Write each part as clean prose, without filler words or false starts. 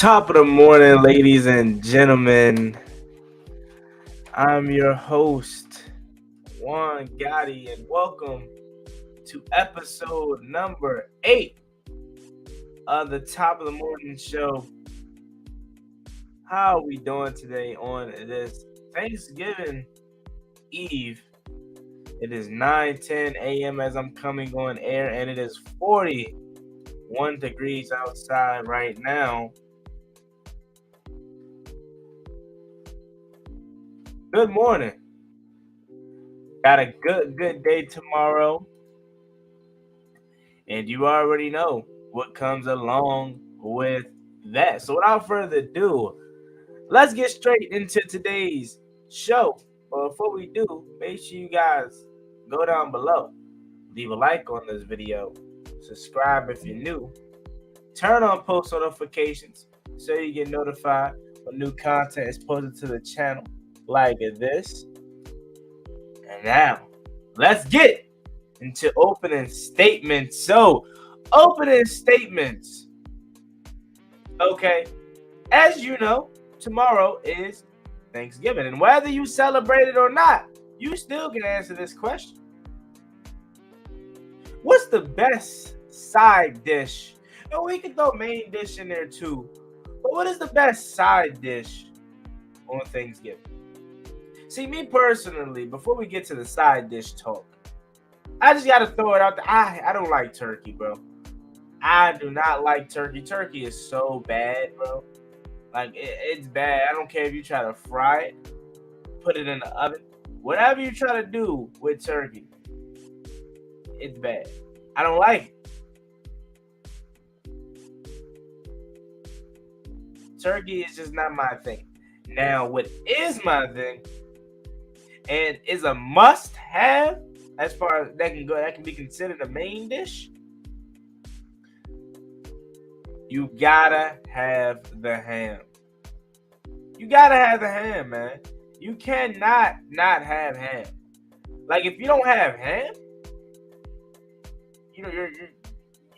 Top of the morning, ladies and gentlemen. I'm your host, Juan Gotti, and welcome to episode number 8 of the Top of the Morning Show. How are we doing today on this Thanksgiving Eve? It is 9:10 a.m. as I'm coming on air, and it is 41 degrees outside right now. Good morning. Got a good day tomorrow. And you already know what comes along with that. So without further ado, let's get straight into today's show. But before we do, make sure you guys go down below, leave a like on this video, subscribe if you're new, turn on post notifications so you get notified when new content is posted to the channel like this. And now, let's get into opening statements. So, opening statements. Okay, as you know, tomorrow is Thanksgiving. And whether you celebrate it or not, you still can answer this question. What's the best side dish? And we can throw main dish in there too. But what is the best side dish on Thanksgiving? See, me personally, before we get to the side dish talk, I just got to throw it out there. I don't like turkey, bro. I do not like turkey. Turkey is so bad, bro. Like, it's bad. I don't care if you try to fry it, put it in the oven. Whatever you try to do with turkey, it's bad. I don't like it. Turkey is just not my thing. Now, what is my thing and is a must-have as far as that can go, that can be considered a main dish. You gotta have the ham. You gotta have the ham, man. You cannot not have ham. Like, if you don't have ham, you're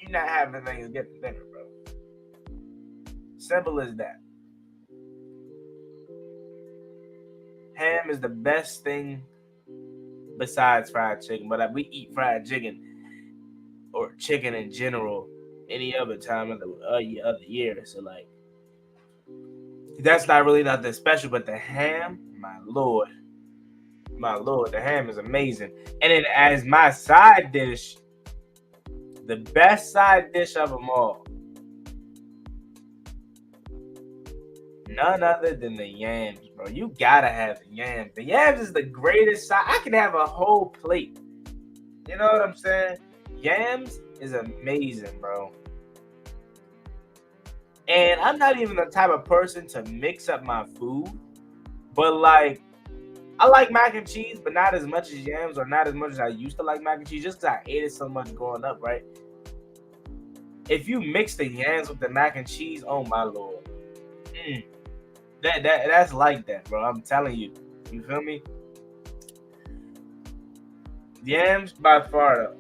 not having Thanksgiving dinner, bro. Simple as that. Ham is the best thing besides fried chicken, but we eat fried chicken or chicken in general any other time of the other year. So, like, that's not really nothing special. But the ham, my lord, the ham is amazing. And then as my side dish, the best side dish of them all, none other than the yams, bro. You gotta have the yams. The yams is the greatest side. I can have a whole plate. You know what I'm saying? Yams is amazing, bro. And I'm not even the type of person to mix up my food. But, like, I like mac and cheese, but not as much as yams, or not as much as I used to like mac and cheese, just because I ate it so much growing up, right? If you mix the yams with the mac and cheese, oh my lord. That's like that, bro. I'm telling you. You feel me? Yams by far, though.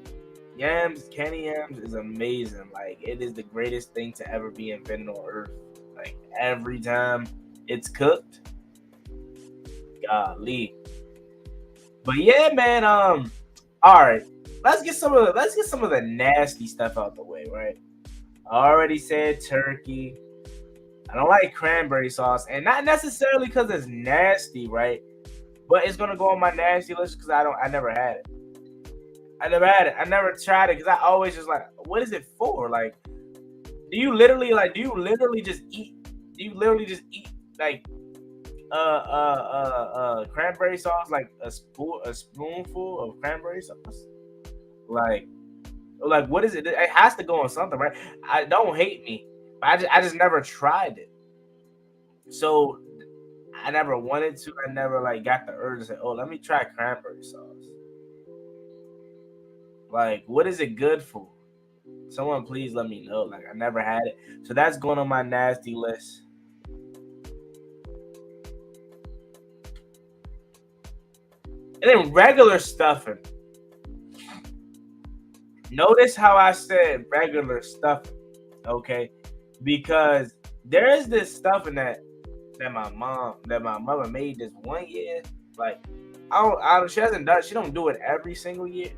Yams, candy yams is amazing. Like, it is the greatest thing to ever be invented on earth. Like, every time it's cooked, golly. But yeah, man. All right. Let's get some of the nasty stuff out the way, right? I already said turkey. I don't like cranberry sauce, and not necessarily because it's nasty, right? But it's gonna go on my nasty list because I never had it. I never tried it because I always just like, what is it for? Like, do you literally just eat like cranberry sauce, like a spoonful of cranberry sauce? Like what is it? It has to go on something, right? I don't hate me. I just never tried it. So I never wanted to. I never got the urge to say, oh, let me try cranberry sauce. Like, what is it good for? Someone please let me know. Like, I never had it. So that's going on my nasty list. And then regular stuffing. Notice how I said regular stuffing, okay? Because There is this stuff in that my mother made this one year. Like she don't do it every single year.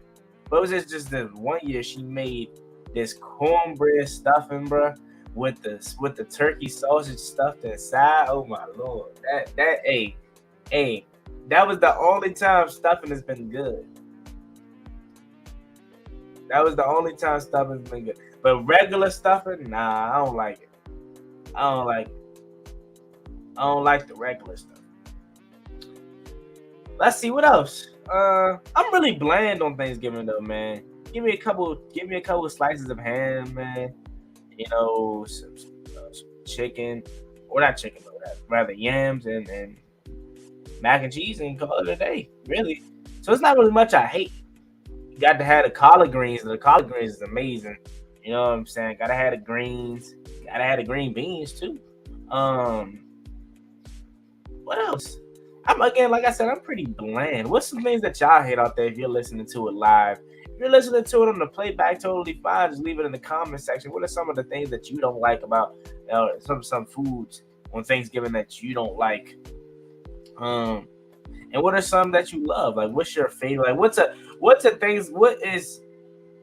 But it was just this one year she made this cornbread stuffing, bro, with the turkey sausage stuffed inside. Oh my lord. Hey, that was the only time stuffing has been good. That was the only time stuffing's been good. But regular stuffing, nah, I don't like it. I don't like the regular stuff. Let's see what else. I'm really bland on Thanksgiving though, man. Give me a couple slices of ham, man. You know, some chicken, or not chicken, but rather yams and mac and cheese, and call it a day. Really. So it's not really much I hate. You got to have the collard greens. The collard greens is amazing. You know what I'm saying? Gotta have the greens. Gotta have the green beans too. What else? I'm again, like I said, I'm pretty bland. What's some things that y'all hate out there if you're listening to it live? If you're listening to it on the playback, totally fine. Just leave it in the comment section. What are some of the things that you don't like about some foods on Thanksgiving that you don't like? And what are some that you love? Like, what's your favorite? Like, what is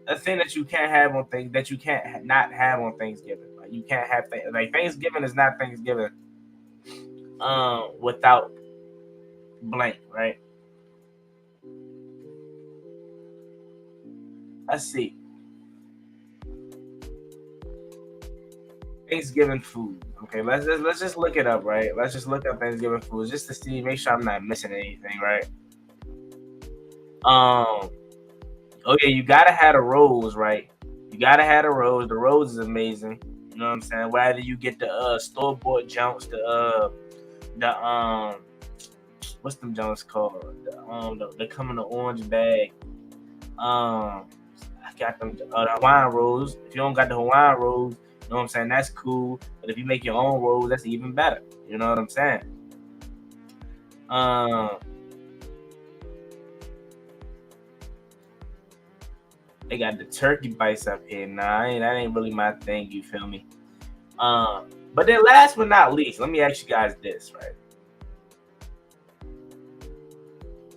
a thing that you can't have on things that you can't not have on Thanksgiving? Like, you can't have like Thanksgiving is not Thanksgiving without blank, right? Let's see. Thanksgiving food. Okay, let's just look it up, right? Let's just look up Thanksgiving food just to see, make sure I'm not missing anything, right? Okay, you gotta have a rose, right? You gotta have a rose. The rose is amazing. You know what I'm saying? Whether you get the store bought jumps, the what's them jumps called? They come in the orange bag. I got them the Hawaiian rolls. If you don't got the Hawaiian rolls, you know what I'm saying? That's cool. But if you make your own rolls, that's even better. You know what I'm saying? They got the turkey bites up here. Nah, that ain't really my thing. You feel me? But then last but not least, let me ask you guys this, right?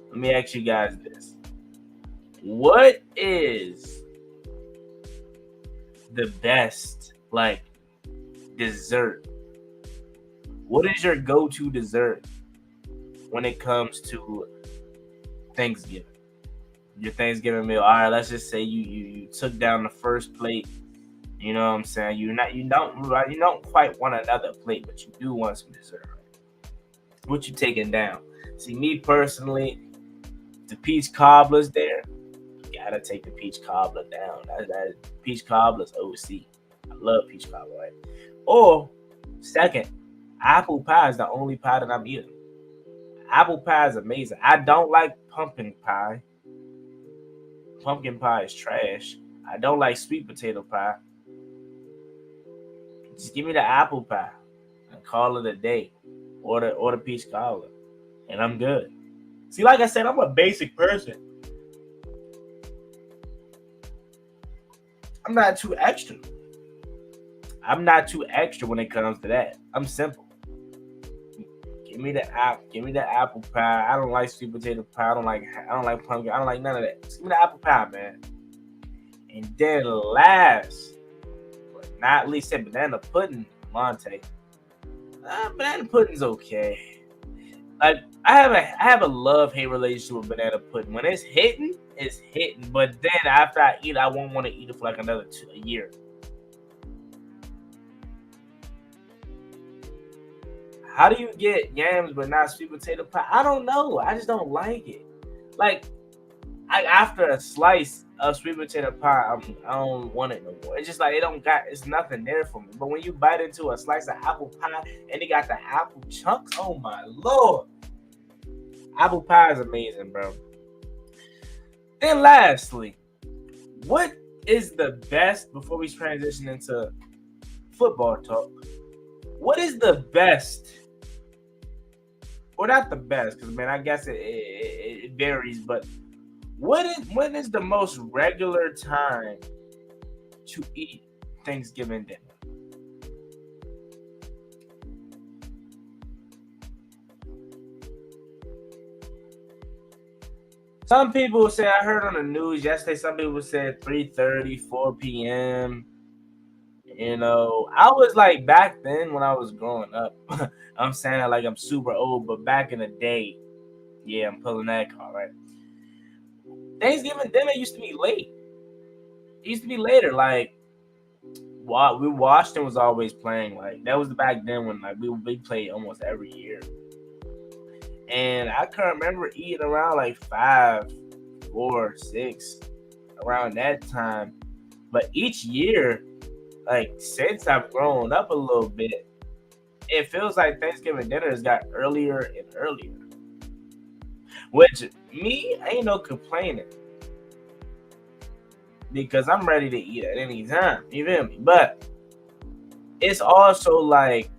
Let me ask you guys this. What is the best like dessert? What is your go-to dessert when it comes to Thanksgiving? Your Thanksgiving meal. All right, let's just say you took down the first plate. You know what I'm saying? You don't quite want another plate, but you do want some dessert. What you taking down? See, me personally, the peach cobbler's there. Gotta take the peach cobbler down. That peach cobbler's OC. I love peach cobbler, right? Or second, apple pie is the only pie that I'm eating. Apple pie is amazing. I don't like pumpkin pie. Pumpkin pie is trash. I don't like sweet potato pie. Just give me the apple pie and call it a day, or the peach cobbler, and I'm good. See, like I said, I'm a basic person. I'm not too extra. I'm not too extra when it comes to that. I'm simple. Give me the apple pie. I don't like sweet potato pie. I don't like pumpkin. I don't like none of that. Just give me the apple pie, man. And then last but not least, banana pudding, Monte. Banana pudding's okay. Like I have a love hate relationship with banana pudding. When it's hitting, it's hitting. But then after I eat, I won't want to eat it for like a year. How do you get yams but not sweet potato pie? I don't know. I just don't like it. Like after a slice of sweet potato pie, I don't want it no more. It's just like it's nothing there for me. But when you bite into a slice of apple pie and it got the apple chunks, oh my lord. Apple pie is amazing, bro. Then lastly, what is the best, before we transition into football talk, what is the best, or not the best, because man, I guess it varies, but when is the most regular time to eat Thanksgiving dinner? Some people say, I heard on the news yesterday, some people said 3:30, 4 p.m. I was like back then when I was growing up. I'm saying it like I'm super old, but back in the day, yeah, I'm pulling that card, right? Thanksgiving dinner used to be late. It used to be later. Like, Washington was always playing. Like, that was back then when like we played almost every year. And I can remember eating around like 5, 4, 6, around that time. But each year, like since I've grown up a little bit, it feels like Thanksgiving dinner has got earlier and earlier. Which me ain't no complaining because I'm ready to eat at any time. You feel me? But it's also like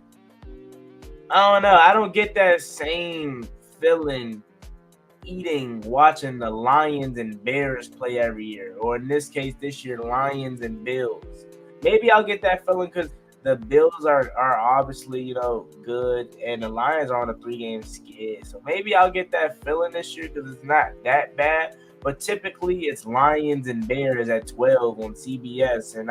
I don't know. I don't get that same feeling watching the Lions and Bears play every year, or in this case, this year, Lions and Bills. Maybe I'll get that feeling because the Bills are obviously good, and the Lions are on a 3-game skid. So maybe I'll get that feeling this year because it's not that bad. But typically, it's Lions and Bears at 12 on CBS, and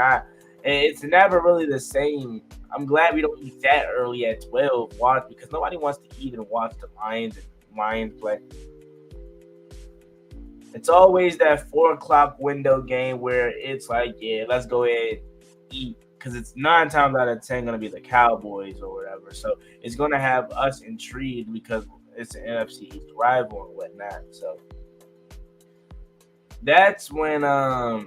it's never really the same. I'm glad we don't eat that early at 12. Watch because nobody wants to eat and watch the Lions play. It's always that 4 o'clock window game where it's like, yeah, let's go ahead and eat because it's 9 times out of 10 going to be the Cowboys or whatever. So it's going to have us intrigued because it's an NFC East rival and whatnot. So that's when that's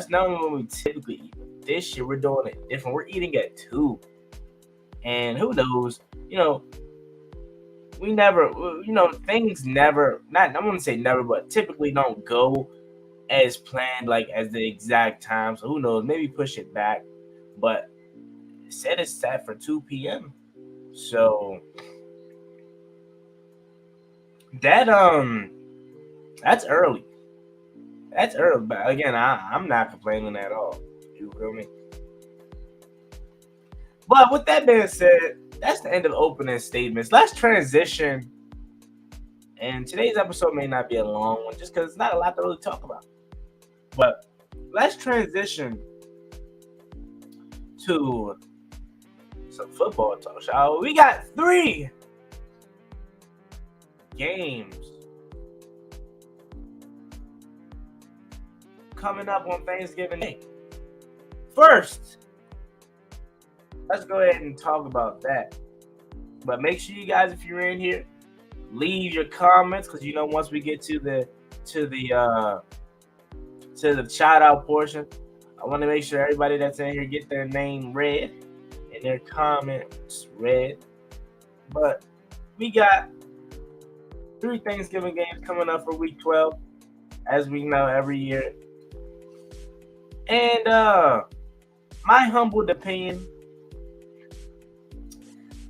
not when we typically eat. This year we're doing it different. We're eating at 2, and who knows, we never, things never, not, I wouldn't say never, but typically don't go as planned, like as the exact time. So who knows, maybe push it back. But it said it's set for 2 p.m. So that's early. That's early. But again, I'm not complaining at all. You feel me? But with that being said, that's the end of opening statements. Let's transition. And today's episode may not be a long one just because it's not a lot to really talk about. But let's transition to some football talk, shall we? We got 3 games coming up on Thanksgiving Day. First, let's go ahead and talk about that. But make sure you guys, if you're in here, leave your comments because once we get to the shout out portion, I want to make sure everybody that's in here get their name read and their comments read. But we got 3 Thanksgiving games coming up for week 12, as we know every year. And my humble opinion,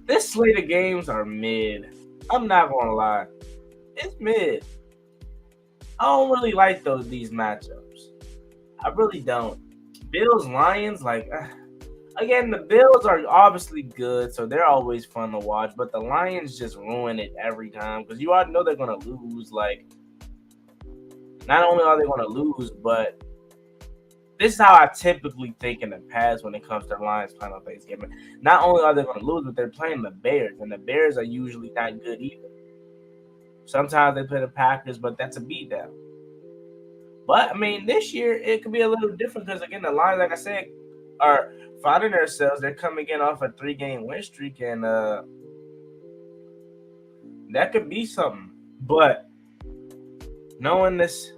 this slate of games are mid. I'm not gonna lie, it's mid. I don't really like these matchups. I really don't. Bills Lions, like again, the Bills are obviously good, so they're always fun to watch. But the Lions just ruin it every time because you already know they're gonna lose. Like, not only are they gonna lose, but this is how I typically think in the past when it comes to the Lions playing on Thanksgiving. Not only are they going to lose, but they're playing the Bears, and the Bears are usually not good either. Sometimes they play the Packers, but that's a beatdown. But, I mean, this year it could be a little different because, again, the Lions, like I said, are finding themselves. They're coming in off a 3-game win streak, and that could be something. But knowing this,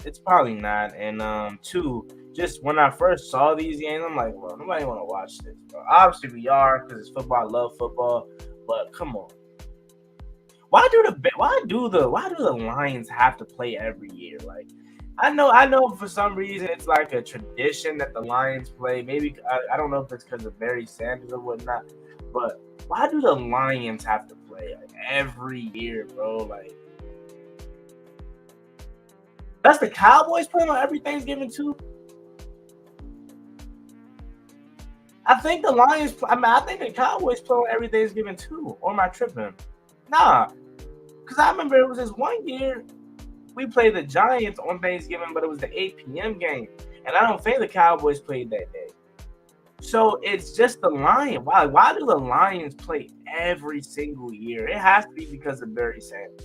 it's probably not. And 2, just when I first saw these games, I'm like, well, nobody want to watch this. Bro. Obviously, we are because it's football. I love football, but come on. Why do the Lions have to play every year? Like, I know for some reason it's like a tradition that the Lions play. Maybe I don't know if it's because of Barry Sanders or whatnot, but why do the Lions have to play like every year, bro? Like. That's the Cowboys playing on every Thanksgiving too. I think the Lions. I think the Cowboys play on every Thanksgiving too. Or am I tripping? Nah, Because I remember it was this one year we played the Giants on Thanksgiving, but it was the 8 p.m. game. And I don't think the Cowboys played that day. So it's just the Lions. Why do the Lions play every single year? It has to be because of Barry Sanders.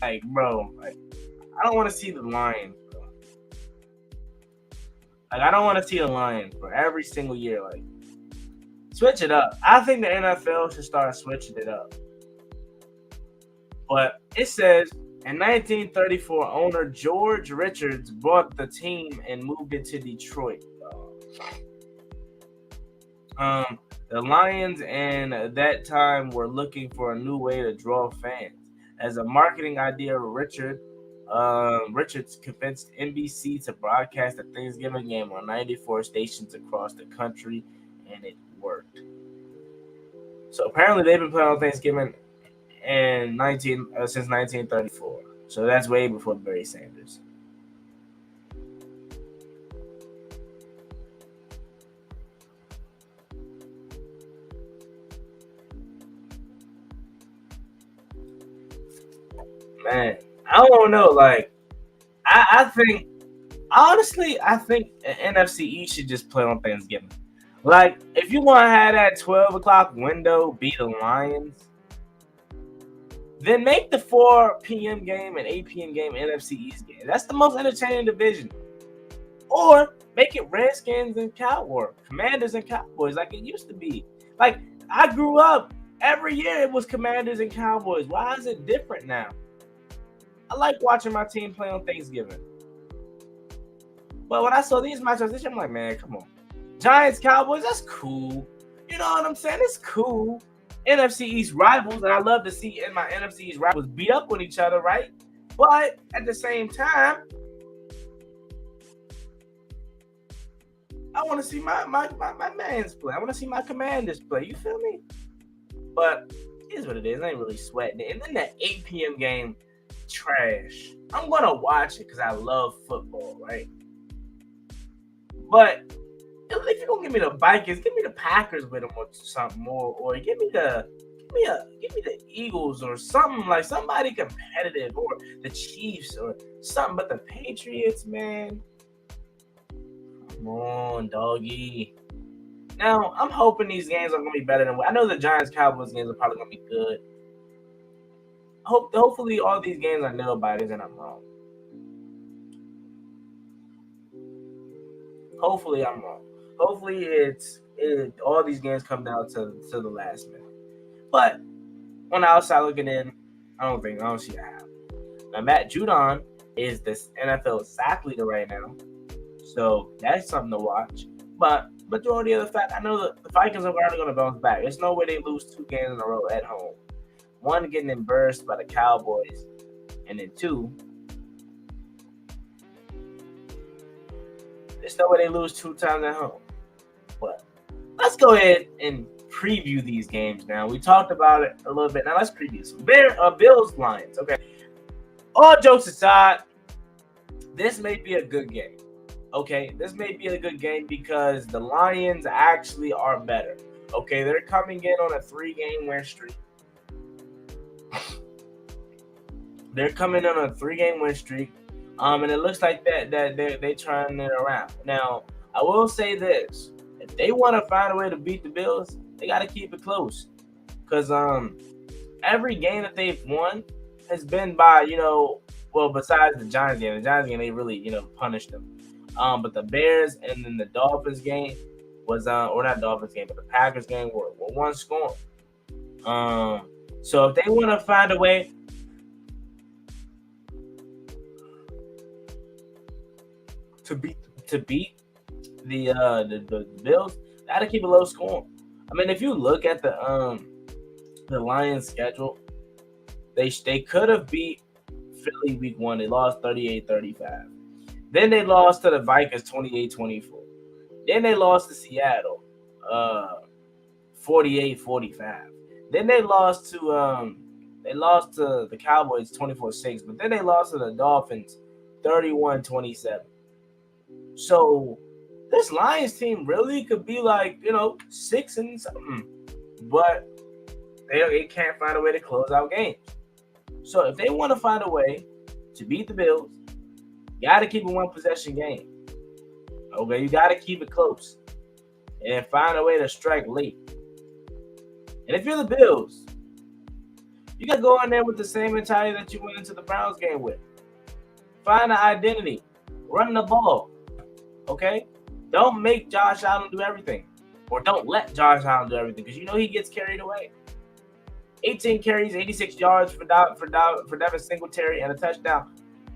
Like, bro, like, I don't want to see the Lions, bro. Like, I don't want to see the Lions, bro, every single year. Like, switch it up. I think the NFL should start switching it up. But it says in 1934, owner George Richards bought the team and moved it to Detroit. The Lions and that time were looking for a new way to draw fans. As a marketing idea, Richards convinced NBC to broadcast the Thanksgiving game on 94 stations across the country, and it worked. So apparently, they've been playing on Thanksgiving since 1934. So that's way before Barry Sanders. Man, I don't know. Like, I think honestly, I think NFC East should just play on Thanksgiving. Like, if you want to have that 12 o'clock window be the Lions, then make the 4 p.m. game and 8 p.m. game NFC East game. That's the most entertaining division. Or make it Redskins and Cowboys, Commanders and Cowboys, like it used to be. Like, I grew up, every year it was Commanders and Cowboys. Why is it different now? I like watching my team play on Thanksgiving. But when I saw these matchups this year, I'm like, man, come on. Giants, Cowboys, that's cool. You know what I'm saying? It's cool. NFC East rivals, and I love to see in my NFC East rivals beat up on each other, right? But at the same time, I want to see my mans play. I want to see my Commanders play. You feel me? But here's what it is. I ain't really sweating it. And then that 8 p.m. game, trash. I'm going to watch it because I love football, right? But if you're going to give me the Vikings, give me the Packers with them or something more. Or give me the Eagles or something, like somebody competitive, or the Chiefs or something. But the Patriots, man, come on, doggy. Now, I'm hoping these games are going to be better than I know the Giants Cowboys games are probably going to be good. Hopefully all these games are nailed biters and I'm wrong. Hopefully I'm wrong. Hopefully all these games come down to the last minute. But on the outside looking in, I don't see that happen. Now Matt Judon is this NFL sack leader right now, so that's something to watch. But majority of the fact, I know the Vikings are already going to bounce back. There's no way they lose 2 games in a row at home. One, getting embarrassed by the Cowboys, and then 2, there's no way they lose 2 times at home. But let's go ahead and preview these games now. We talked about it a little bit. Now let's preview some Bills Lions. Okay. All jokes aside, this may be a good game. Okay, this may be a good game because the Lions actually are better. Okay, they're coming in on a 3-game win streak. And it looks like that they turning it around. Now, I will say this: if they want to find a way to beat the Bills, they got to keep it close. Because every game that they've won has been by, besides the Giants game. The Giants game, they really, punished them. But the Bears and then the Dolphins game was, or not Dolphins game, but the Packers game were one score. So if they want to find a way to beat the Bills, they got to keep a low score. I mean, if you look at the Lions schedule, they could have beat Philly week 1. They lost 38-35. Then they lost to the Vikings 28-24. Then they lost to Seattle 48-45. Then they lost to the Cowboys 24-6, but then they lost to the Dolphins 31-27. So this Lions team really could be like, 6 and something. But they can't find a way to close out games. So if they want to find a way to beat the Bills, you got to keep a one possession game. Okay, you got to keep it close and find a way to strike late. And if you're the Bills, you got to go in there with the same mentality that you went into the Browns game with. Find an identity. Run the ball. Okay? Don't make Josh Allen do everything. Or don't let Josh Allen do everything because he gets carried away. 18 carries, 86 yards for Devin Singletary and a touchdown.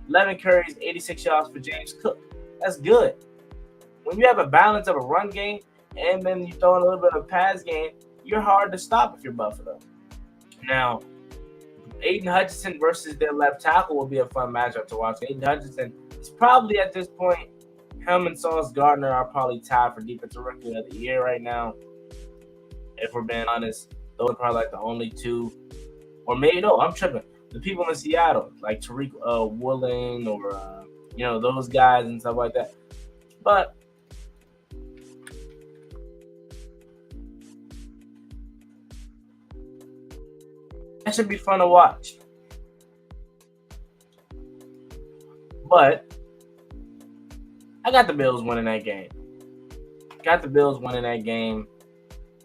11 carries, 86 yards for James Cook. That's good. When you have a balance of a run game and then you throw in a little bit of a pass game, you're hard to stop if you're Buffalo. Now, Aiden Hutchinson versus their left tackle will be a fun matchup to watch. Aiden Hutchinson is probably at this point, him and Sauce Gardner are probably tied for Defensive Rookie of the Year right now. If we're being honest, those are probably like the only two. Or maybe, no, I'm tripping. The people in Seattle, like Tariq Woolen or, those guys and stuff like that. But that should be fun to watch. But I got the Bills winning that game.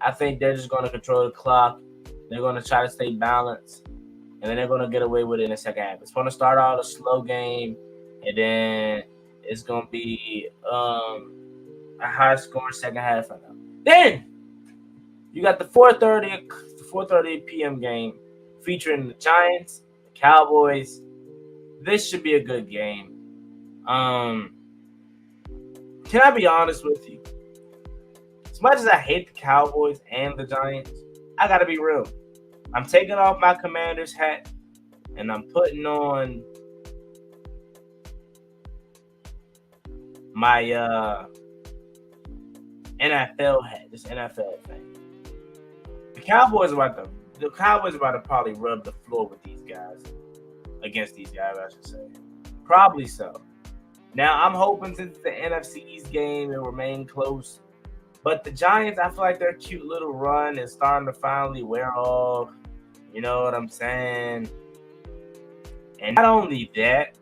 I think they're just going to control the clock. They're going to try to stay balanced. And then they're going to get away with it in the second half. It's going to start out a slow game. And then it's going to be a high-scoring second half. Then you got the 4:30 p.m. game featuring the Giants, the Cowboys. This should be a good game. Can I be honest with you? As much as I hate the Cowboys and the Giants, I gotta be real. I'm taking off my Commander's hat and I'm putting on my NFL hat, this NFL thing. The Cowboys are about to probably rub the floor with these guys. Against these guys, I should say. Probably so. Now, I'm hoping since it's the NFC East game, it remain close. But the Giants, I feel like their cute little run is starting to finally wear off. You know what I'm saying? And not only that,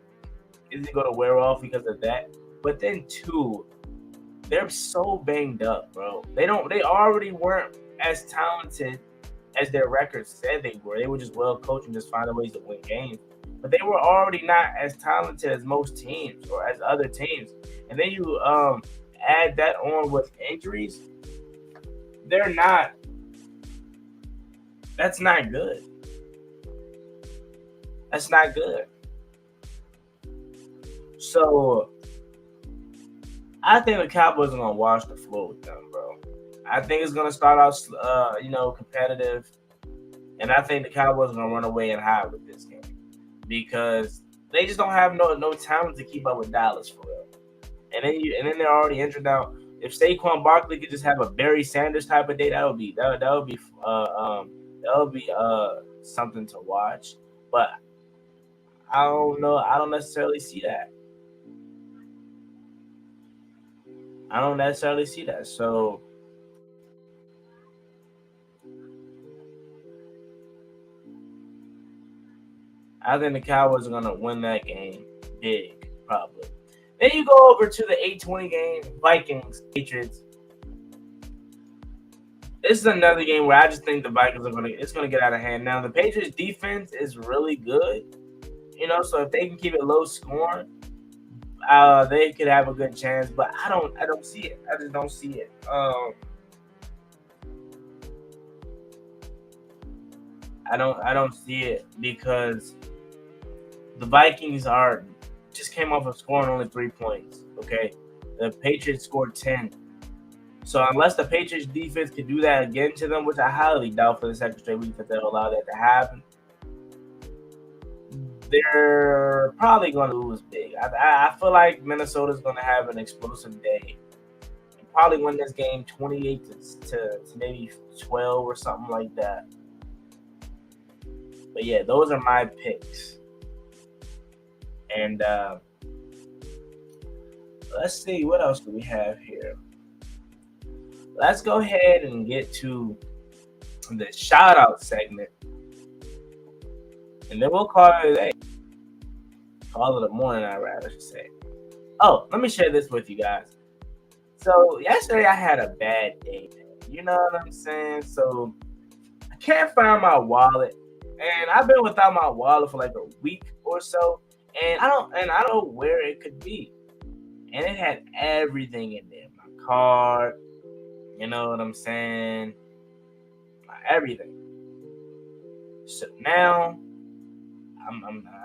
is it going to wear off because of that? But then, too, they're so banged up, bro. They already weren't as talented as their records said they were. They were just well coached and just finding ways to win games. But they were already not as talented as most teams or as other teams. And then you add that on with injuries, that's not good. That's not good. So I think the Cowboys are going to wash the floor with them, bro. I think it's going to start out, competitive. And I think the Cowboys are going to run away and hide with this game. Because they just don't have no talent to keep up with Dallas for real. And then they're already injured now. If Saquon Barkley could just have a Barry Sanders type of day, that would be something to watch. But I don't know. I don't necessarily see that. So I think the Cowboys are going to win that game big, probably. Then you go over to the 8:20 game, Vikings, Patriots. This is another game where I just think the Vikings it's going to get out of hand. Now, the Patriots defense is really good, so if they can keep it low scoring, they could have a good chance, but I don't see it. I just don't see it. I don't see it because the Vikings just came off of scoring only 3 points. Okay, the Patriots scored 10. So unless the Patriots defense can do that again to them, which I highly doubt for the second straight week that they'll allow that to happen, they're probably going to lose big. I feel like Minnesota's going to have an explosive day and probably win this game 28 to maybe 12 or something like that. But yeah, those are my picks. And Let's see, what else do we have here? Let's go ahead and get to the shout out segment. And then we'll call it a day. Call it a morning, I'd rather say. Oh, let me share this with you guys. So yesterday I had a bad day. You know what I'm saying? So I can't find my wallet, and I've been without my wallet for like a week or so, and I don't know where it could be. And it had everything in there, my card. You know what I'm saying? Everything. So now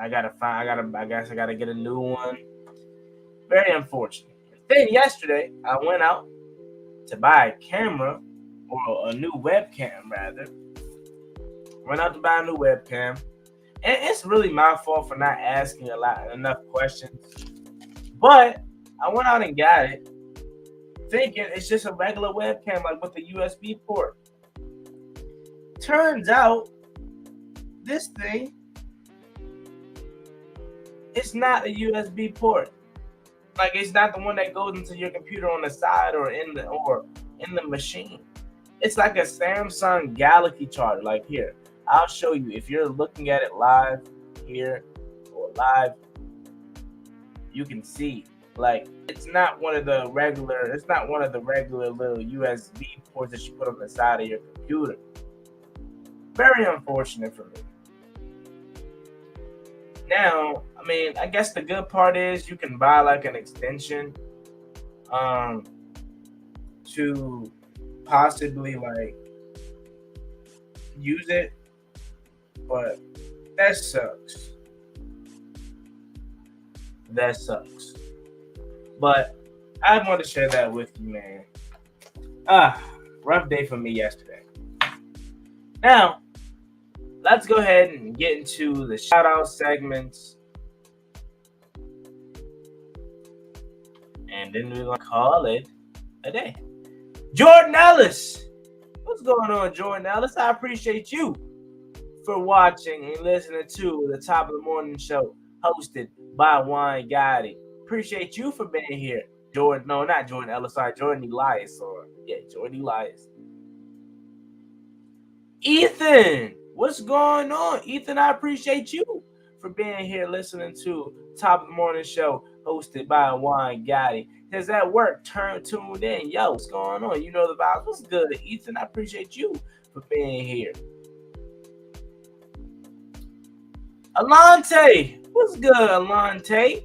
I gotta find. I guess I gotta get a new one. Very unfortunate. Then yesterday I went out to buy a camera, or a new webcam rather. Went out to buy a new webcam, and it's really my fault for not asking enough questions. But I went out and got it, thinking it's just a regular webcam, like with the USB port. Turns out this thing, it's not a USB port. Like, it's not the one that goes into your computer on the side or in the machine. It's like a Samsung Galaxy charger. Like, here, I'll show you. If you're looking at it live here or live, you can see. Like, it's not one of the regular little USB ports that you put on the side of your computer. Very unfortunate for me. Now, I mean, I guess the good part is you can buy like an extension to possibly like use it, but that sucks. That sucks. But I want to share that with you, man. Rough day for me yesterday. Now, let's go ahead and get into the shout out segments. And then we're going to call it a day. Jordan Ellis. What's going on, Jordan Ellis? I appreciate you for watching and listening to the Top of the Morning Show hosted by Juan Gotti. Appreciate you for being here. Jordan, no, not Jordan Ellis, sorry, Jordan Elias. Jordan Elias. Ethan, what's going on? Ethan, I appreciate you for being here listening to Top of the Morning Show hosted by Juan Gotti. Says at work, tuned in. Yo, what's going on? You know the vibes. What's good, Ethan? I appreciate you for being here. Alante, what's good, Alante?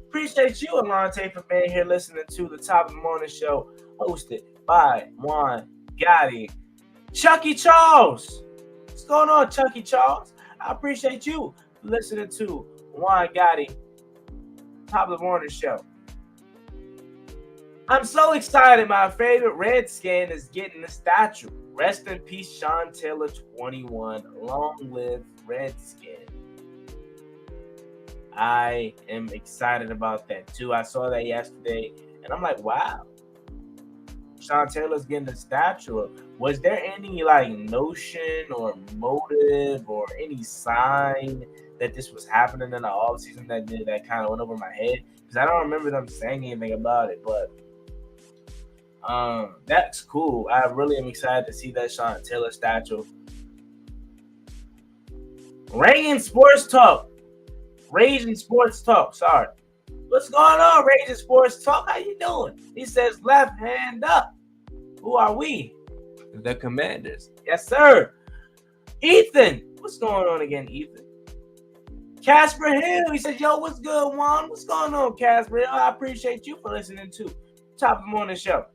Appreciate you, Alante, for being here listening to the Top of the Morning Show hosted by Juan Gotti. Chucky Charles, what's going on, Chucky Charles? I appreciate you for listening to Juan Gotti, Top of the Morning Show. I'm so excited. My favorite Redskin is getting a statue. Rest in peace, Sean Taylor, 21. Long live Redskin. I am excited about that too. I saw that yesterday, and I'm like, wow. Sean Taylor's getting a statue. Was there any like notion or motive or any sign that this was happening in the off season that kind of went over my head? Because I don't remember them saying anything about it, but that's cool. I really am excited to see that Sean Taylor statue. Raging Sports Talk. Sorry. What's going on, Raging Sports Talk? How you doing? He says left hand up. Who are we? The Commanders. Yes, sir. Ethan. What's going on again, Ethan? Casper Hill. He says, yo, what's good, Juan? What's going on, Casper Hill? I appreciate you for listening to Top of the Morning Show.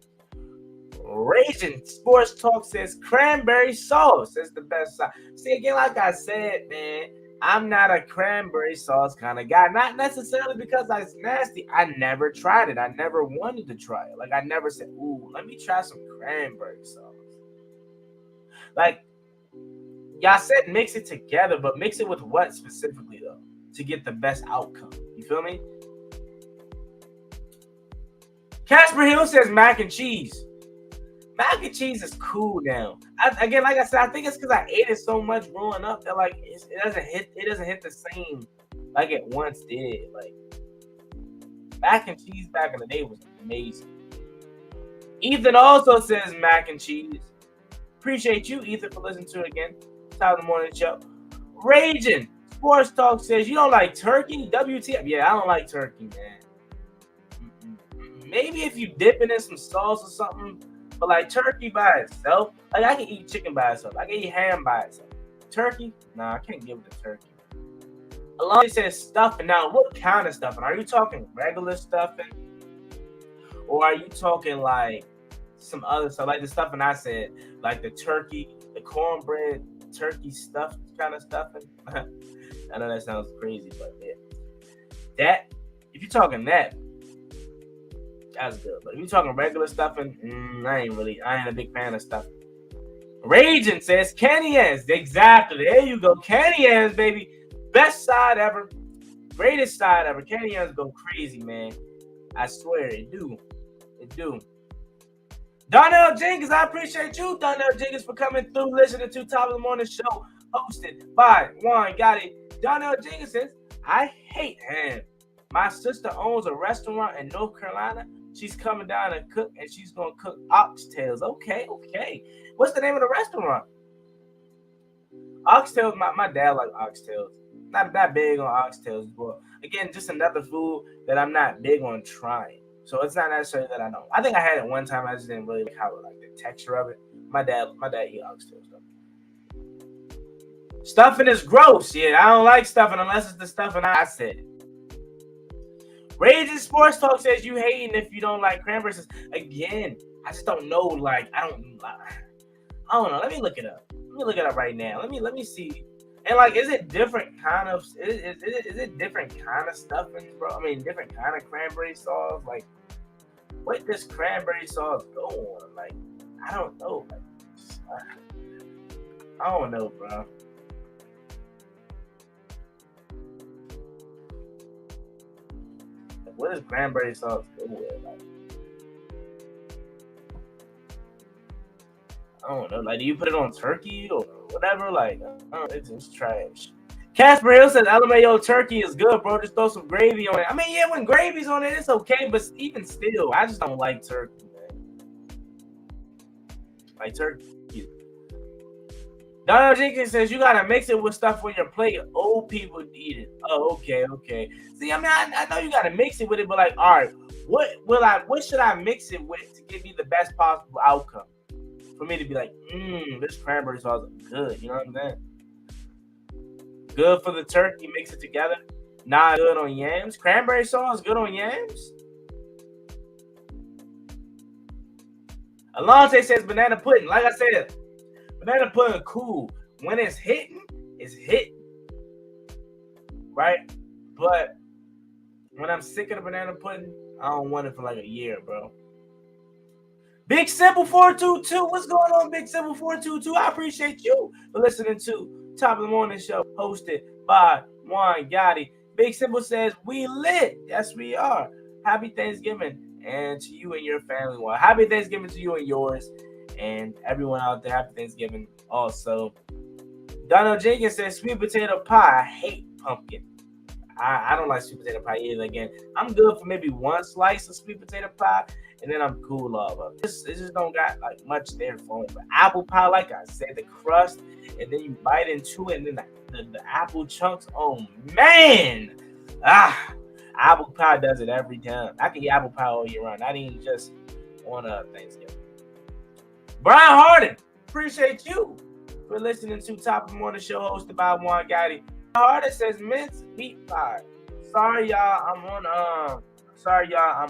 Raging Sports Talk says cranberry sauce is the best sauce. See, again, like I said, man, I'm not a cranberry sauce kind of guy. Not necessarily because it's nasty. I never tried it. I never wanted to try it. Like, I never said, ooh, let me try some cranberry sauce. Like, y'all said mix it together, but mix it with what specifically, though, to get the best outcome? You feel me? Casper Hill says mac and cheese. Mac and cheese is cool now. Again, like I said, I think it's because I ate it so much growing up that like it doesn't hit the same like it once did. Like Mac and cheese back in the day was amazing. Ethan also says mac and cheese. Appreciate you, Ethan, for listening to it again. Top of the morning show. Raging Sports Talk says you don't like turkey. WTF? Yeah, I don't like turkey, man. Maybe if you dip it in some sauce or something, but like turkey by itself, like I can eat chicken by itself. I can eat ham by itself. Turkey? Nah, I can't give it to turkey. Along it says stuffing. Now, what kind of stuffing? Are you talking regular stuffing? Or are you talking like some other stuff? Like the stuffing I said, like the turkey, the cornbread, turkey stuffed kind of stuffing. I know that sounds crazy, but yeah. That, if you're talking that, that's good. But if you're talking regular stuffing, I ain't a big fan of stuffing. Raging says candy yams. Exactly. There you go. Candy yams, baby. Best side ever. Greatest side ever. Candy yams go crazy, man. I swear it do. It do. Donnell Jenkins, I appreciate you, Donnell Jenkins, for coming through, listening to Top of the Morning Show, hosted by Juan Gotti. Donnell Jenkins says, I hate ham. My sister owns a restaurant in North Carolina. She's coming down to cook, and she's going to cook oxtails. Okay. What's the name of the restaurant? Oxtails, my dad likes oxtails. Not that big on oxtails, but again, just another food that I'm not big on trying. So it's not necessarily that I know. I think I had it one time. I just didn't really like how the texture of it. My dad eat oxtails though. Stuffing is gross. Yeah, I don't like stuffing unless it's the stuffing I said. Raging Sports Talk says you hating if you don't like cranberry sauce. Again, I just don't know. Like I don't know. Let me look it up. Let me look it up right now. Let me see. And like, is it different kind of? Is it different kind of stuffing, bro? I mean, different kind of cranberry sauce. Like, what does cranberry sauce go on? Like, I don't know. Like, I don't know, bro. Like, what does cranberry sauce go with? Like, I don't know. Like, do you put it on turkey or whatever? Like, it's trash. Casper Hill says LMAO turkey is good, bro. Just throw some gravy on it. I mean, yeah, when gravy's on it, it's okay. But even still, I just don't like turkey, man. Like turkey. Donald Jenkins says you gotta mix it with stuff on your plate. Old people eat it. Oh, okay. See, I mean, I know you gotta mix it with it, but like, all right, what should I mix it with to give me the best possible outcome? For me to be like, this cranberry sauce is good. You know what I'm saying? Good for the turkey. Mix it together. Not good on yams. Cranberry sauce good on yams. Alonte says banana pudding. Like I said, banana pudding cool. When it's hitting, it's hitting. Right? But when I'm sick of the banana pudding, I don't want it for like a year, bro. Big Simple 422. What's going on, Big Simple 422? I appreciate you for listening to Top of the Morning Show, hosted by Juan Gotti. Big Simple says, we lit. Yes, we are. Happy Thanksgiving. And to you and your family. Well, happy Thanksgiving to you and yours. And everyone out there, happy Thanksgiving also. Donald Jenkins says, sweet potato pie. I hate pumpkin. I don't like sweet potato pie either. Again, I'm good for maybe one slice of sweet potato pie, and then I'm cool off of it. It just don't got like much there for me. But apple pie, like I said, the crust, and then you bite into it, and then the apple chunks. Oh man, apple pie does it every time. I can eat apple pie all year round, not even just on Thanksgiving. Brian Harden, appreciate you for listening to Top of the Morning Show, hosted by Juan Gotti. Harden says mince meat pie. Sorry y'all, I'm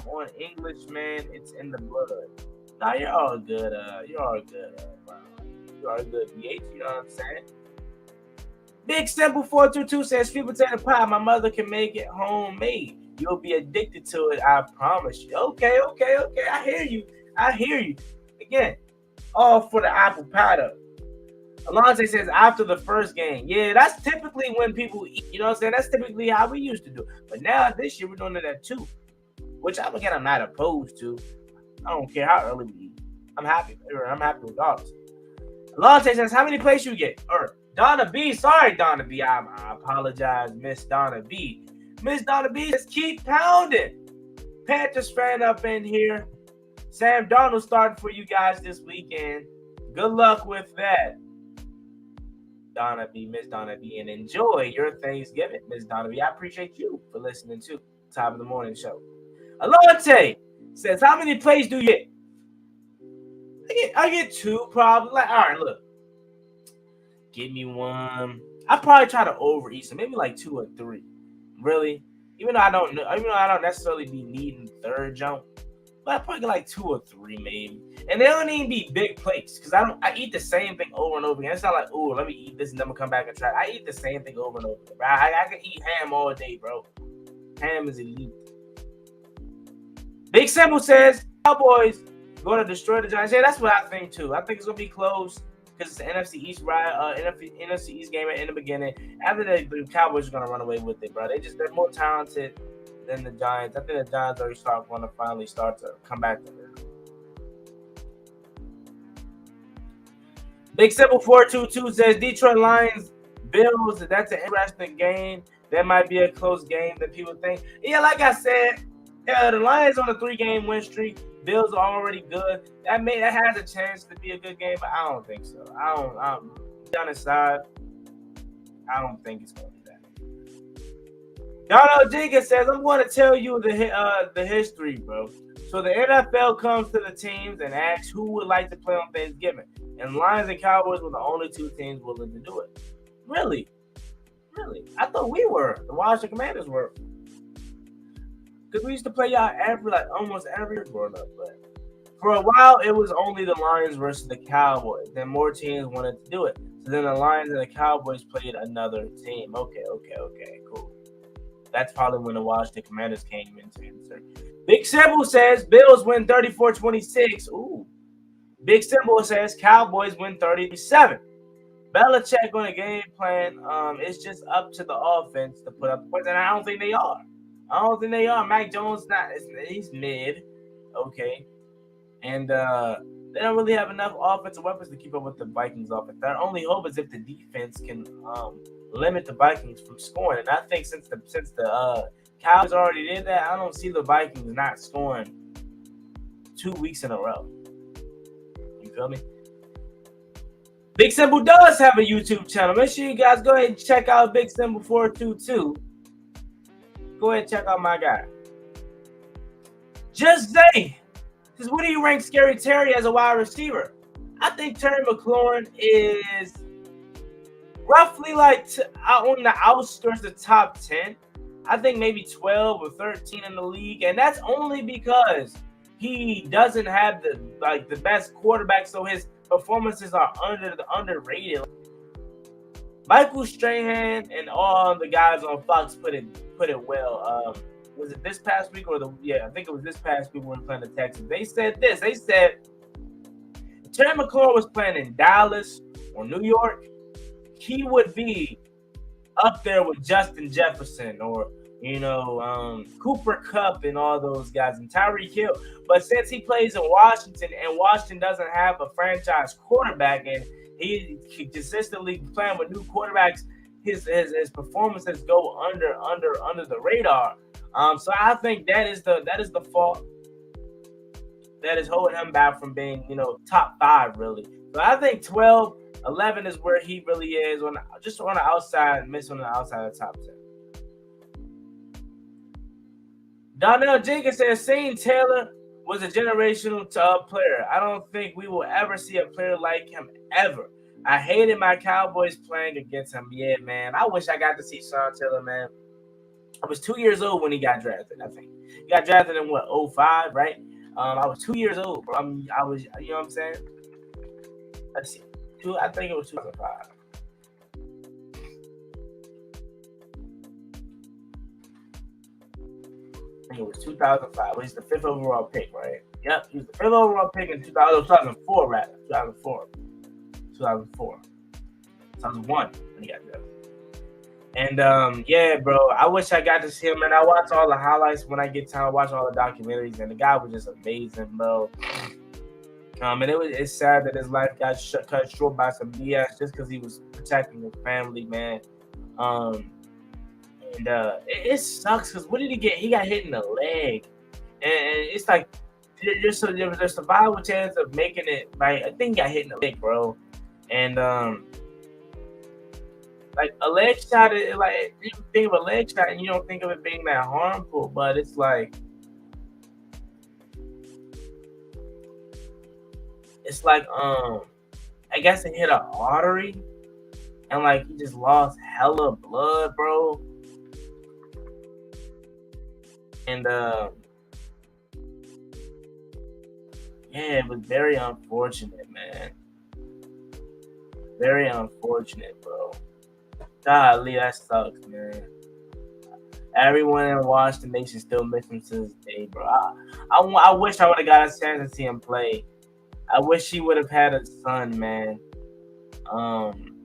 on English, man. It's in the blood. Nah, you're all good. You're all good, BH. You know what I'm saying? Big Simple 422 says sweet potato pie. My mother can make it homemade. You'll be addicted to it, I promise you. Okay. I hear you. Again, all for the apple pie though. Alonso says after the first game. Yeah, that's typically when people eat. You know what I'm saying? That's typically how we used to do. But now this year we're doing it at 2. Which I'm not opposed to. I don't care how early we eat. I'm happy. I'm happy regardless. Alonso says, how many plates you get? Or Donna B. Sorry, Donna B. I apologize, Miss Donna B. Miss Donna B says keep pounding. Panthers fan up in here. Sam Darnold starting for you guys this weekend. Good luck with that. Donna B, Miss Donna B, and enjoy your Thanksgiving, Miss Donna B. I appreciate you for listening to Top of the Morning Show. Alonte says, how many plays do you get? I get 2 probably. Like, all right, look. Give me 1. I probably try to overeat some, maybe like 2 or 3. Really? Even though I don't necessarily be needing the third jump. But I probably get like 2 or 3 maybe. And they don't even be big plates. Because I eat the same thing over and over again. It's not like, oh, let me eat this and then I'm gonna come back and try. I eat the same thing over and over again. I can eat ham all day, bro. Ham is elite. Big Simple says, Cowboys going to destroy the Giants. Yeah, that's what I think too. I think it's going to be close because it's the NFC East NFC East game in the beginning. After the Cowboys are going to run away with it, bro. They're more talented than the Giants. I think the Giants already finally start to come back to them. Big Simple 422 says Detroit Lions Bills. That's an interesting game. That might be a close game that people think. Yeah, like I said. The Lions on a 3-game win streak. Bills are already good. That has a chance to be a good game, but I don't think so. I'm on the side. I don't think it's going to be that. Donald Jenkins says, I'm going to tell you the history, bro. So the NFL comes to the teams and asks who would like to play on Thanksgiving. And Lions and Cowboys were the only 2 teams willing to do it. Really? I thought we were. The Washington Commanders were. Because we used to play y'all almost every year growing up. But for a while, it was only the Lions versus the Cowboys. Then more teams wanted to do it. So then the Lions and the Cowboys played another team. Okay, cool. That's probably when the Washington Commanders came into insert. Big Simple says Bills win 34-26. Ooh. Big Simple says Cowboys win 30-7. Belichick on a game plan. It's just up to the offense to put up points, and I don't think they are. Mac Jones he's mid, okay, and they don't really have enough offensive weapons to keep up with the Vikings offense. Their only hope is if the defense can limit the Vikings from scoring. And I think since the Cowboys already did that, I don't see the Vikings not scoring 2 weeks in a row. You feel me? Big Simple does have a YouTube channel. Make sure you guys go ahead and check out Big Simple 422. Go ahead and check out my guy. Just say, says, what do you rank Scary Terry as a wide receiver? I think Terry McLaurin is roughly like on the outskirts of the top 10. I think maybe 12 or 13 in the league, and that's only because he doesn't have the best quarterback, so his performances are underrated. Michael Strahan and all the guys on Fox put it well. Was it this past week I think it was this past week when we were playing the Texans. They said this. They said if Terry McLaurin was playing in Dallas or New York, he would be up there with Justin Jefferson or Cooper Kupp and all those guys and Tyreek Hill. But since he plays in Washington and Washington doesn't have a franchise quarterback and he consistently playing with new quarterbacks, his performances go under the radar. So I think that is the fault that is holding him back from being top 5 really. So I think 12, 11 is where he really is on the outside, missing on the outside of the top 10. Donnell Jenkins says Shane Taylor was a generational player. I don't think we will ever see a player like him ever. I hated my Cowboys playing against him. Yeah, man. I wish I got to see Sean Taylor, man. I was 2 years old when he got drafted, I think. He got drafted in 05, right? I was 2 years old, bro. I was, you know what I'm saying? Let's see. I think it was 2005. I think it was 2005. He's the 5th overall pick, right? Yep, he was the 5th overall pick in 2004, rather. 2004. 2001 when he got drafted. And yeah, bro, I wish I got to see him, and I watch all the highlights when I get time. I watch all the documentaries, and the guy was just amazing, bro. And it's sad that his life got cut short by some BS just because he was protecting his family, man. And it sucks because what did he get? He got hit in the leg. and it's like there's a survival chance of making it. Like I think he got hit in the leg, bro, and like a leg shot, like you think of a leg shot and you don't think of it being that harmful, but it's like I guess it hit an artery and like he just lost hella blood, bro. And yeah, it was very unfortunate, man. Very unfortunate, bro. Golly, that sucks, man. Everyone in Washington Nation still miss him to this day, bro. I wish I would have got a chance to see him play. I wish he would have had a son, man. Um,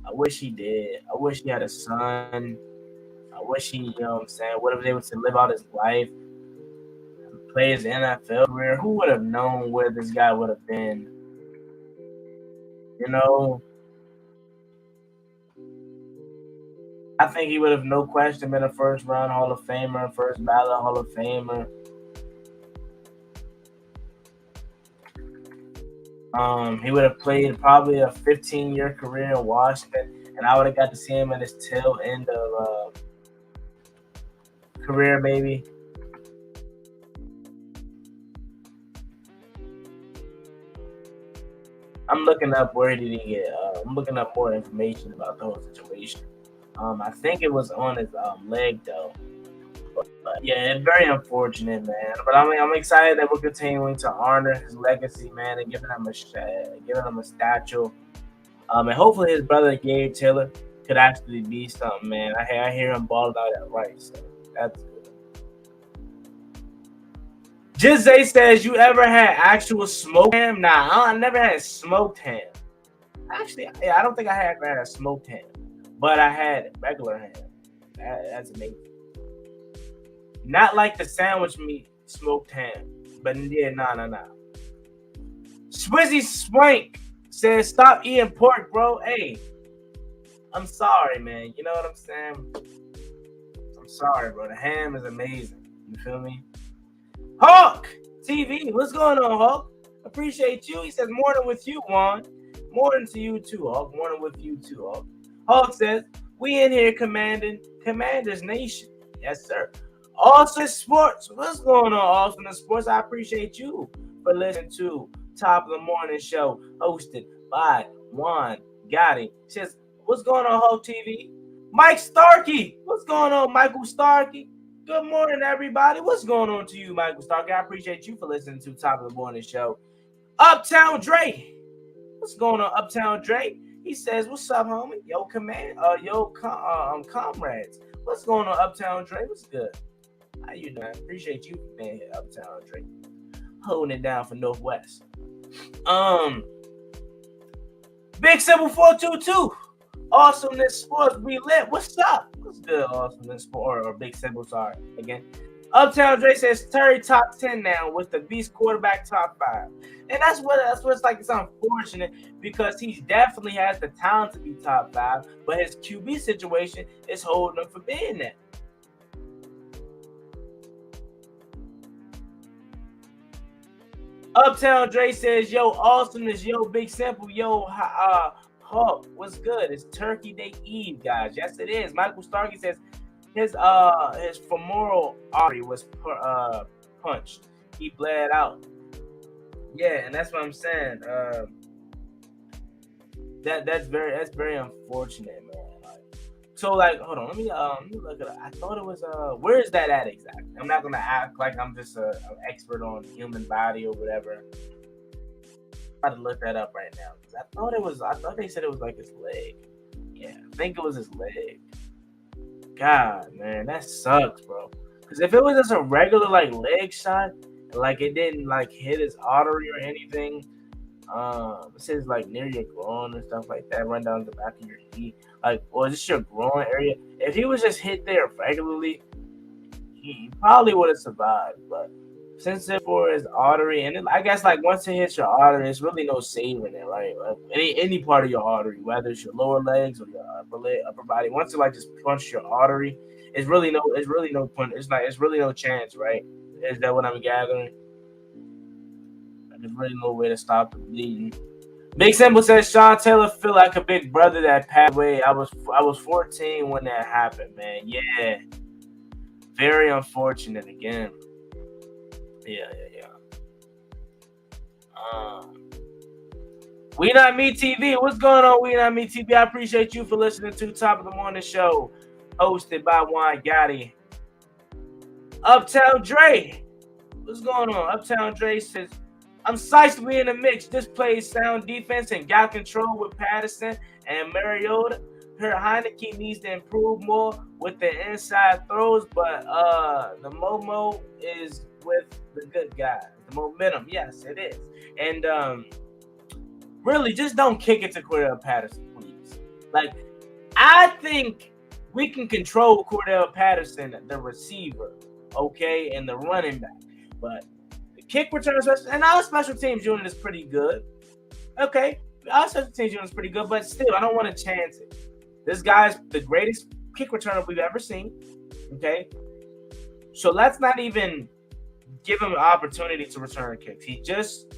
I wish he did. I wish he had a son. I wish he, you know what I'm saying, would have been able to live out his life, play his NFL career. Who would have known where this guy would have been? You know, I think he would have no question been a first round Hall of Famer, first ballot Hall of Famer. He would have played probably a 15-year career in Washington, and I would have got to see him in his tail end of career, maybe. I'm looking up where did he get. I'm looking up more information about the whole situation. I think it was on his leg though. But yeah, it's very unfortunate, man. But I'm excited that we're continuing to honor his legacy, man, and giving him a statue. And hopefully his brother Gabe Taylor could actually be something, man. I hear him balling out at right, so that's good. Jizay says, "You ever had actual smoked ham?" Nah, I never had smoked ham. Actually, yeah, I don't think I had ever had a smoked ham, but I had regular ham. That's amazing. Not like the sandwich meat smoked ham, but yeah, nah. Swizzy Swank says, "Stop eating pork, bro." Hey, I'm sorry, man. You know what I'm saying? I'm sorry, bro. The ham is amazing. You feel me? Hawk TV, what's going on, Hawk? Appreciate you. He says, "Morning with you, Juan." Morning to you too, Hawk. Morning with you too, Hawk. Hawk says, "We in here commanding Commanders Nation." Yes, sir. Austin Sports, what's going on, Austin Sports? I appreciate you for listening to Top of the Morning Show, hosted by Juan Gotti. Says, "What's going on, Hawk TV?" Mike Starkey, what's going on, Michael Starkey? Good morning, everybody. What's going on to you, Michael Starkey? I appreciate you for listening to Top of the Morning Show. Uptown Dre, what's going on, Uptown Dre? He says, "What's up, homie? Yo, comrades. What's going on, Uptown Dre? What's good? How you doing? Appreciate you for being here, Uptown Dre. Holding it down for Northwest. Big Simple 422. Awesomeness Sports, we lit. What's up? What's good, Awesomeness Sports, or Big Simple, sorry. Again. Uptown Dre says Terry top 10 now with the Beast quarterback top 5. And that's what it's like. It's unfortunate because he definitely has the talent to be top 5, but his QB situation is holding him from being that. Uptown Dre says, "Yo, Awesomeness, yo, Big Simple, yo, Hawk, what's good? It's Turkey Day Eve, guys. Yes, it is." Michael Starkey says his femoral artery was punched. He bled out. Yeah, and that's what I'm saying. That's very unfortunate, man. So like, hold on, let me look at it. I thought it was where is that at exactly? I'm not gonna act like I'm just an expert on the human body or whatever. I'm about to look that up right now. I thought they said it was like his leg. Yeah, I think it was his leg. God, man, that sucks, bro. Because if it was just a regular like leg shot, like it didn't like hit his artery or anything, it says like near your groin and stuff like that, run down the back of your knee, like, or just your groin area. If he was just hit there regularly, he probably would have survived. But since it's for his artery, and I guess like once it hits your artery, it's really no saving it, right? Like any part of your artery, whether it's your lower legs or your upper body, once it like just punches your artery, it's really no point. It's really no chance, right? Is that what I'm gathering? There's really no way to stop the bleeding. Big Simple says Sean Taylor feel like a big brother that passed away. I was 14 when that happened, man. Yeah, very unfortunate again. Yeah. Um, We Not Me TV. What's going on, We Not Me TV? I appreciate you for listening to Top of the Morning Show, hosted by Juan Gotti. Uptown Dre. What's going on? Uptown Dre says, I'm psyched to be in the mix. This plays sound defense and got control with Patterson and Mariota. Her Heineke needs to improve more with the inside throws, but the Momo is with the good guys. The momentum, yes, it is. And really, just don't kick it to Cordell Patterson, please. Like, I think we can control Cordell Patterson, the receiver, okay, and the running back. But the kick return, and our special teams unit is pretty good. Okay, our special teams unit is pretty good, but still, I don't want to chance it. This guy's the greatest kick returner we've ever seen. Okay, so let's not even give him an opportunity to return kicks. He just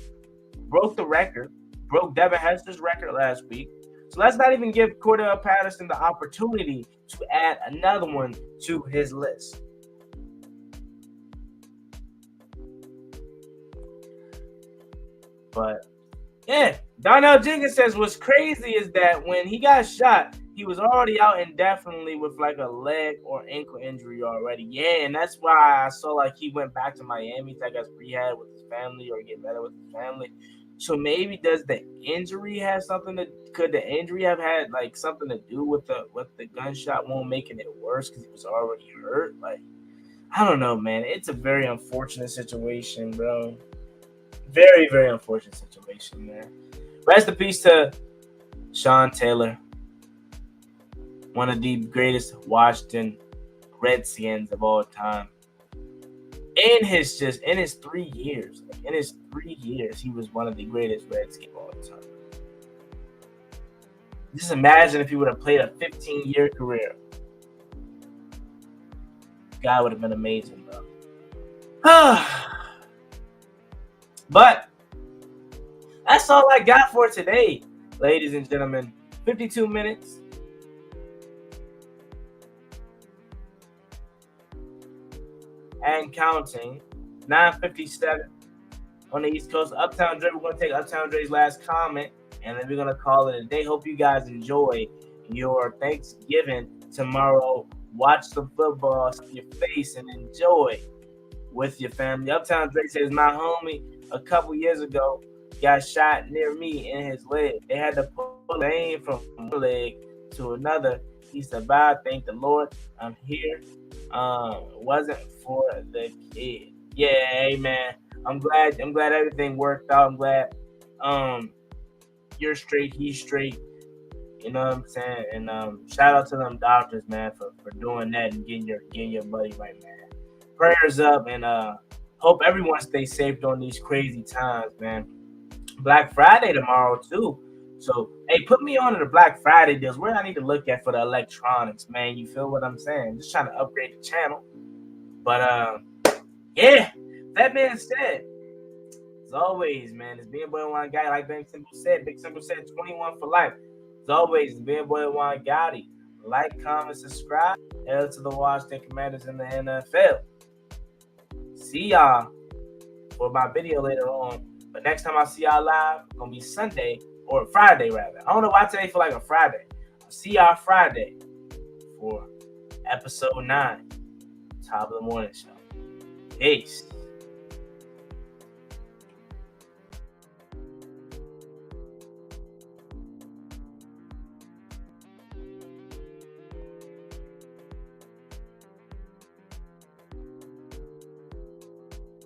broke the record, broke Devin Hester's record last week. So let's not even give Cordell Patterson the opportunity to add another one to his list. But yeah, Donnell Jenkins says what's crazy is that when he got shot, he was already out indefinitely with like a leg or ankle injury already. Yeah, and that's why I saw like he went back to Miami to, I guess, rehab with his family or get better with his family. So maybe does the injury have something to? Could the injury have had like something to do with the gunshot wound making it worse because he was already hurt? Like, I don't know, man. It's a very unfortunate situation, bro. Very, very unfortunate situation, man. Rest in peace to Sean Taylor, one of the greatest Washington Redskins of all time. In his 3 years, he was one of the greatest Redskins of all time. Just imagine if he would have played a 15-year career. God would have been amazing, bro. But that's all I got for today, ladies and gentlemen. 52 minutes. And counting. 9:57 on the East Coast. Uptown Dre. We're going to take Uptown Dre's last comment, and then we're going to call it a day. Hope you guys enjoy your Thanksgiving tomorrow. Watch some football, see your face, and enjoy with your family. Uptown Dre says, my homie a couple years ago got shot near me in his leg. They had to pull the vein from one leg to another. He survived. Thank the Lord. I'm here. Wasn't for the kid. Yeah, hey man. I'm glad everything worked out. I'm glad you're straight, he's straight. You know what I'm saying? And shout out to them doctors, man, for doing that and getting your buddy right, man. Prayers up, and hope everyone stays safe during these crazy times, man. Black Friday tomorrow too. So hey, put me on to the Black Friday deals. Where I need to look at for the electronics, man. You feel what I'm saying? Just trying to upgrade the channel. But yeah, that being said, as always, man, it's being boy one guy, like Big Simple said. Big Simple said 21 for life. As always, it's being boy one Gotti. Like, comment, subscribe. Hell to the Washington Commanders in the NFL. See y'all for my video later on. But next time I see y'all live, it's gonna be Sunday or Friday rather. I don't know why today feel like a Friday. I'll see y'all Friday for episode 9, Top of the Morning Show. Peace.